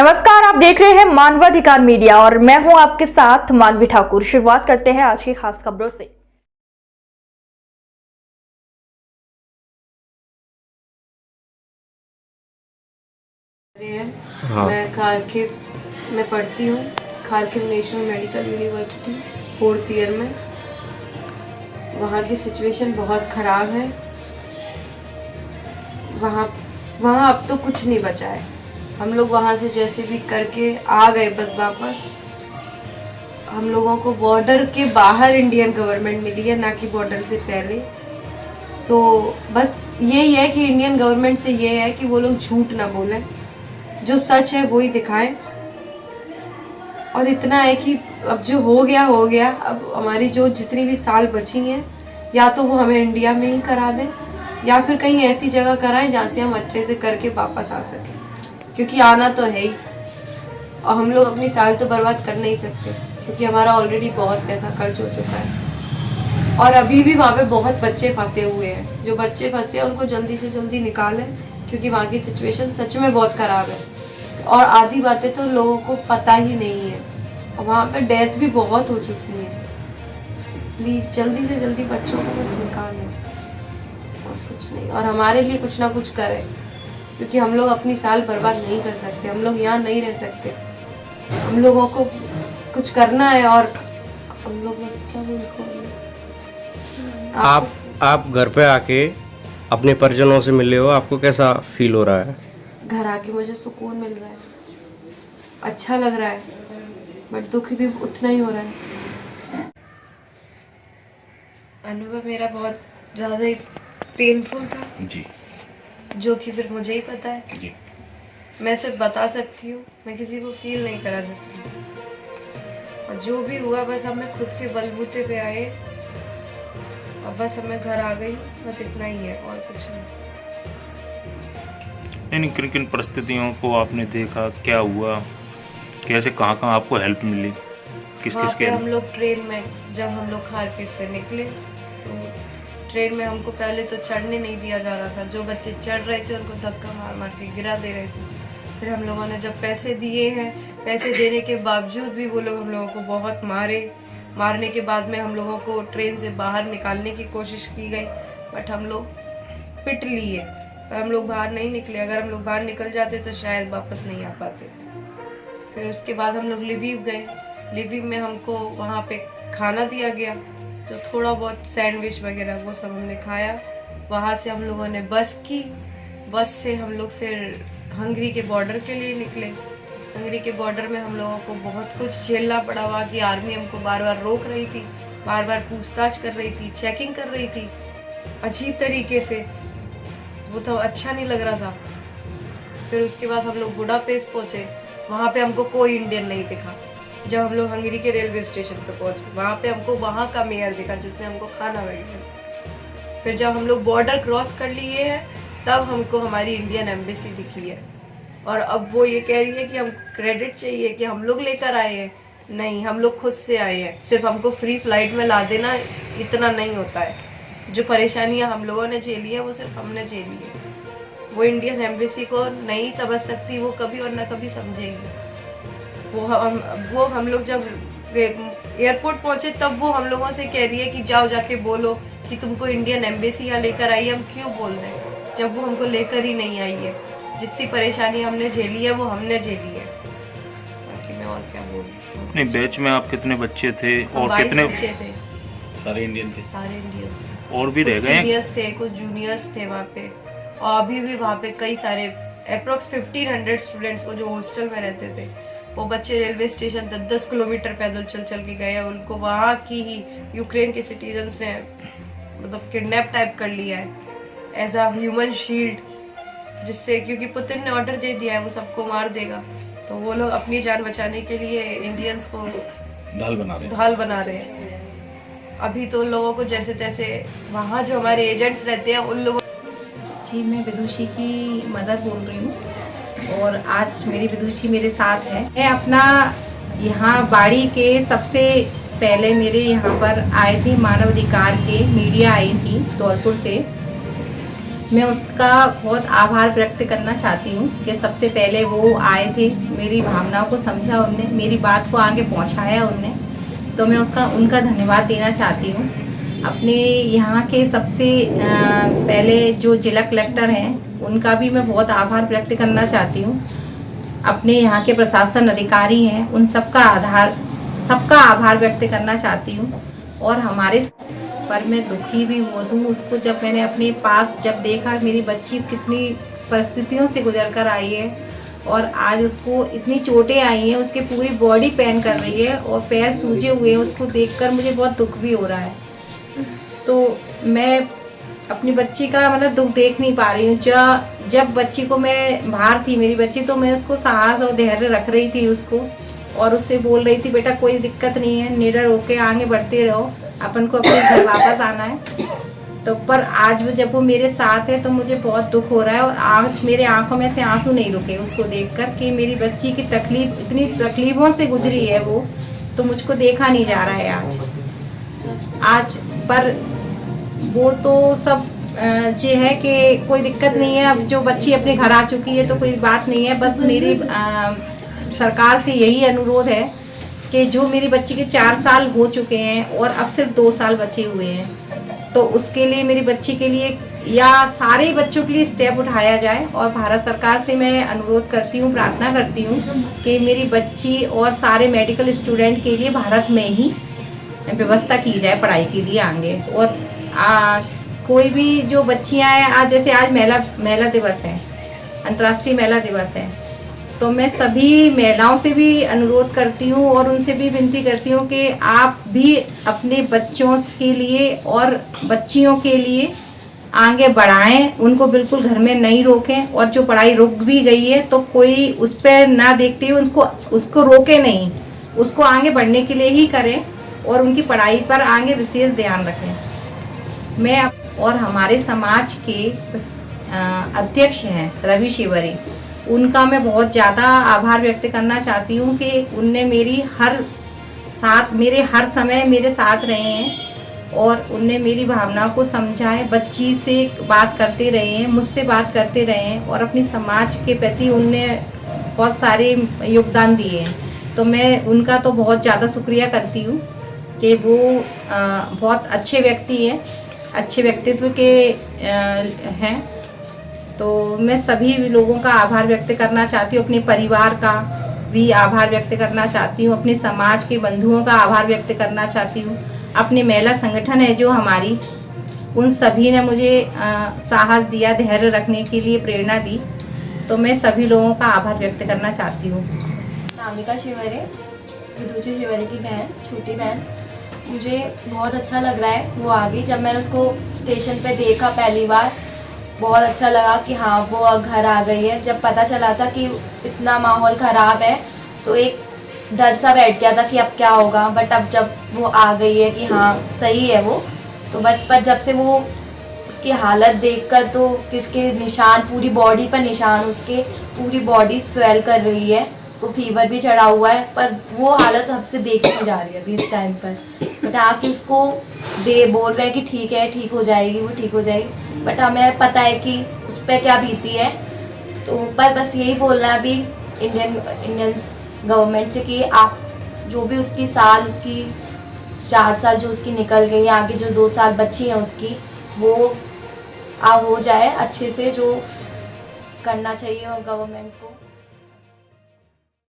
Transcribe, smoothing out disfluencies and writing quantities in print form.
नमस्कार, आप देख रहे हैं मानवाधिकार मीडिया और मैं हूं आपके साथ मानवी ठाकुर। शुरुआत करते हैं आज की खास खबरों से। मैं खारकिव में पढ़ती हूँ, Kharkiv national medical university 4th year में। वहाँ की सिचुएशन बहुत ख़राब है। वहाँ अब तो कुछ नहीं बचा है। हम लोग वहाँ से जैसे भी करके आ गए बस वापस। हम लोगों को बॉर्डर के बाहर इंडियन गवर्नमेंट मिली है, ना कि बॉर्डर से पहले। बस यही है कि इंडियन गवर्नमेंट से ये है कि वो लोग झूठ ना बोलें, जो सच है वही दिखाएं। और इतना है कि अब जो हो गया। अब हमारी जो जितनी भी साल बची हैं, या तो वो हमें इंडिया में ही करा दें या फिर कहीं ऐसी जगह कराएं जहाँ से हम अच्छे से करके वापस आ सकें, क्योंकि आना तो है ही। और हम लोग अपनी साल तो बर्बाद कर नहीं सकते, क्योंकि हमारा ऑलरेडी बहुत पैसा खर्च हो चुका है। और अभी भी वहाँ पे बहुत बच्चे फंसे हुए हैं। जो बच्चे फंसे हैं उनको जल्दी से जल्दी निकालें, क्योंकि वहाँ की सिचुएशन सच में बहुत ख़राब है। और आधी बातें तो लोगों को पता ही नहीं है। और वहाँ पे डेथ भी बहुत हो चुकी है। प्लीज़ जल्दी से जल्दी बच्चों को बस निकालें, और कुछ नहीं। और हमारे लिए कुछ ना कुछ करें, क्योंकि हम लोग अपनी साल बर्बाद नहीं कर सकते। हम लोग यहाँ नहीं रह सकते। हम लोगों को कुछ करना है। और हम लोग बस क्या बोलते आप घर पे आके अपने परिजनों से मिले हो, आपको कैसा फील हो रहा है? घर आके मुझे सुकून मिल रहा है, अच्छा लग रहा है, बट दुख भी उतना ही हो रहा है। अनुभव मेरा बहुत ज़्यादा ही पेनफुल था जी, जो कि सिर्फ मुझे ही पता है जी। मैं सिर्फ बता सकती हूँ, मैं किसी को फील नहीं करा सकती। और जो भी हुआ बस अब मैं खुद के बलबूते पे आए, अब बस अब मैं घर आ गई, बस इतना ही है और कुछ नहीं। किन किन परिस्थितियों को आपने देखा, क्या हुआ, कैसे कहाँ आपको हेल्प मिली, किस के? हम लोग ट्रेन में, जब हम लोग खारकिव से निकले तो ट्रेन में हमको पहले तो चढ़ने नहीं दिया जा रहा था। जो बच्चे चढ़ रहे थे उनको धक्का मार मार के गिरा दे रहे थे। फिर हम लोगों ने जब पैसे दिए हैं, पैसे देने के बावजूद भी वो लोग हम लोगों को बहुत मारने के बाद में हम लोगों को ट्रेन से बाहर निकालने की कोशिश की गई, बट हम लोग पिट लिए। हम लोग बाहर नहीं निकले। अगर हम लोग बाहर निकल जाते तो शायद वापस नहीं आ पाते। फिर उसके बाद हम लोग लिविव गए। लिविव में हमको वहाँ पे खाना दिया गया, जो थोड़ा बहुत सैंडविच वगैरह वो सब हमने खाया। वहाँ से हम लोगों ने बस से हम लोग फिर हंगरी के बॉर्डर के लिए निकले। हंगरी के बॉर्डर में हम लोगों को बहुत कुछ झेलना पड़ा। वहाँ की आर्मी हमको बार बार रोक रही थी, बार बार पूछताछ कर रही थी, चेकिंग कर रही थी अजीब तरीके से। वो तो अच्छा नहीं लग रहा था। फिर उसके बाद हम लोग बुडापेस्ट पहुँचे। वहाँ पे हमको कोई इंडियन नहीं दिखा। जब हम लोग हंगरी के रेलवे स्टेशन पे पहुँचे, वहाँ पे हमको वहाँ का मेयर दिखा, जिसने हमको खाना वगैरह। फिर जब हम लोग बॉर्डर क्रॉस कर लिए हैं, तब हमको हमारी इंडियन एम्बेसी दिखी है। और अब वो ये कह रही है कि हमको क्रेडिट चाहिए कि हम लोग लेकर आए हैं। नहीं, हम लोग खुद से आए हैं। सिर्फ हमको फ्री फ्लाइट में ला देना इतना नहीं होता है। जो परेशानियाँ हम लोगों ने झेली है वो सिर्फ हमने झेली है। वो इंडियन एम्बेसी को नहीं समझ सकती, वो कभी और ना कभी समझेगी। वो हम लोग जब एयरपोर्ट पहुंचे तब वो हम लोगों से कह रही है कि जाओ जाके बोलो कि तुमको इंडियन एम्बेसी यहाँ लेकर आई है। हम क्यों बोल रहे हैं जब वो हमको लेकर ही नहीं आई है। जितनी परेशानी हमने झेली है वो हमने झेली है। बाकी मैं और क्या बोलूं। अपने बैच में आप कितने बच्चे थे और कितने बच्चे थे? सारे इंडियन थे। सारे इंडियंस थे। और भी रह गए? सीनियर्स थे, कुछ जूनियर्स थे वहाँ पे। और अभी भी वहाँ पे कई सारे अप्रोक्स 1500 स्टूडेंट्स को जो हॉस्टल में रहते थे, वो बच्चे रेलवे स्टेशन 10-10 किलोमीटर पैदल चल के गए। उनको वहाँ की ही यूक्रेन के सिटीजन्स ने मतलब किडनैप टाइप कर लिया है एज अ ह्यूमन शील्ड, जिससे क्योंकि पुतिन ने ऑर्डर दे दिया है वो सबको मार देगा, तो वो लोग अपनी जान बचाने के लिए इंडियंस को ढाल बना रहे हैं। अभी तो लोगों को जैसे तैसे, वहाँ जो हमारे एजेंट्स रहते हैं उन लोगों जी, मैं विदुषी की मदर बोल रही हूँ और आज मेरी विदुषी मेरे साथ है। मैं अपना यहाँ बाड़ी के सबसे पहले मेरे यहाँ पर आए थे मानवाधिकार के मीडिया आई थी धौलपुर से। मैं उसका बहुत आभार व्यक्त करना चाहती हूँ कि सबसे पहले वो आए थे, मेरी भावनाओं को समझा उनने, मेरी बात को आगे पहुँचाया उनने, तो मैं उनका धन्यवाद देना चाहती हूँ। अपने यहाँ के सबसे पहले जो जिला कलेक्टर हैं उनका भी मैं बहुत आभार व्यक्त करना चाहती हूँ। अपने यहाँ के प्रशासन अधिकारी हैं उन सबका आभार व्यक्त करना चाहती हूँ। और हमारे पर मैं दुखी भी हूँ उसको जब मैंने अपने पास जब देखा मेरी बच्ची कितनी परिस्थितियों से गुजर कर आई है और आज उसको इतनी चोटें आई हैं, उसकी पूरी बॉडी पेन कर रही है और पैर सूजे हुए हैं, उसको देखकर मुझे बहुत दुख भी हो रहा है। तो मैं अपनी बच्ची का मतलब दुख देख नहीं पा रही हूँ। जब बच्ची को मैं बाहर थी मेरी बच्ची, तो मैं उसको साहस और धैर्य रख रही थी उसको, और उससे बोल रही थी बेटा कोई दिक्कत नहीं है, निडर होके आगे बढ़ते रहो, अपन को अपने घर वापस आना है। तो पर आज जब वो मेरे साथ है तो मुझे बहुत दुख हो रहा है और आज मेरे आंखों में से आंसू नहीं रुके उसको देखकर कि मेरी बच्ची की तकलीफ इतनी तकलीफों से गुजरी है वो, तो मुझको देखा नहीं जा रहा है आज। पर वो तो सब ये है कि कोई दिक्कत नहीं है, अब जो बच्ची अपने घर आ चुकी है तो कोई बात नहीं है। बस मेरी सरकार से यही अनुरोध है कि जो मेरी बच्ची के 4 साल हो चुके हैं और अब सिर्फ 2 साल बचे हुए हैं, तो उसके लिए मेरी बच्ची के लिए या सारे बच्चों के लिए स्टेप उठाया जाए। और भारत सरकार से मैं अनुरोध करती हूँ, प्रार्थना करती हूँ कि मेरी बच्ची और सारे मेडिकल स्टूडेंट के लिए भारत में ही व्यवस्था की जाए पढ़ाई के लिए आगे। और कोई भी जो बच्चियाँ हैं, आज जैसे आज महिला दिवस है, अंतर्राष्ट्रीय महिला दिवस है, तो मैं सभी महिलाओं से भी अनुरोध करती हूँ और उनसे भी विनती करती हूँ कि आप भी अपने बच्चों के लिए और बच्चियों के लिए आगे बढ़ाएं, उनको बिल्कुल घर में नहीं रोकें। और जो पढ़ाई रुक भी गई है तो कोई उस पर ना देखते हुए उसको रोके नहीं, उसको आगे बढ़ने के लिए ही करें और उनकी पढ़ाई पर आगे विशेष ध्यान रखें। मैं और हमारे समाज के अध्यक्ष हैं रवि शिवरी, उनका मैं बहुत ज़्यादा आभार व्यक्त करना चाहती हूँ कि उनने मेरे हर समय मेरे साथ रहे हैं और उनने मेरी भावनाओं को समझा है, बच्ची से बात करते रहे हैं, मुझसे बात करते रहे हैं और अपनी समाज के प्रति उनने बहुत सारे योगदान दिए हैं। तो मैं उनका तो बहुत ज़्यादा शुक्रिया करती हूँ कि वो बहुत अच्छे व्यक्ति हैं, अच्छे व्यक्तित्व के हैं। तो मैं सभी लोगों का आभार व्यक्त करना चाहती हूँ, अपने परिवार का भी आभार व्यक्त करना चाहती हूँ, अपने समाज के बंधुओं का आभार व्यक्त करना चाहती हूँ, अपने महिला संगठन है जो हमारी, उन सभी ने मुझे साहस दिया, धैर्य रखने के लिए प्रेरणा दी। तो मैं सभी लोगों का आभार व्यक्त करना चाहती हूँ। नामिका शिवरे, विदुषी शिवरे की बहन, छोटी बहन। मुझे बहुत अच्छा लग रहा है वो आ गई। जब मैंने उसको स्टेशन पे देखा पहली बार, बहुत अच्छा लगा कि हाँ वो घर आ गई है। जब पता चला था कि इतना माहौल ख़राब है तो एक डर सा बैठ गया था कि अब क्या होगा। बट अब जब वो आ गई है कि हाँ सही है वो, तो पर जब से वो उसकी हालत देखकर तो किसके निशान, पूरी बॉडी पर निशान, उसके पूरी बॉडी स्वेल कर रही है, उसको फीवर भी चढ़ा हुआ है, पर वो हालत सबसे देखी नहीं जा रही है अभी इस टाइम पर। बट आके उसको बोल रहे हैं कि ठीक है, ठीक हो जाएगी, वो ठीक हो जाएगी। बट हमें पता है कि उस पर क्या बीती है। तो पर बस यही बोलना है अभी इंडियन गवर्नमेंट से कि आप जो भी उसकी 4 साल जो उसकी निकल गई, आगे जो 2 साल बची हैं उसकी, वो हो जाए अच्छे से, जो करना चाहिए गवर्नमेंट को।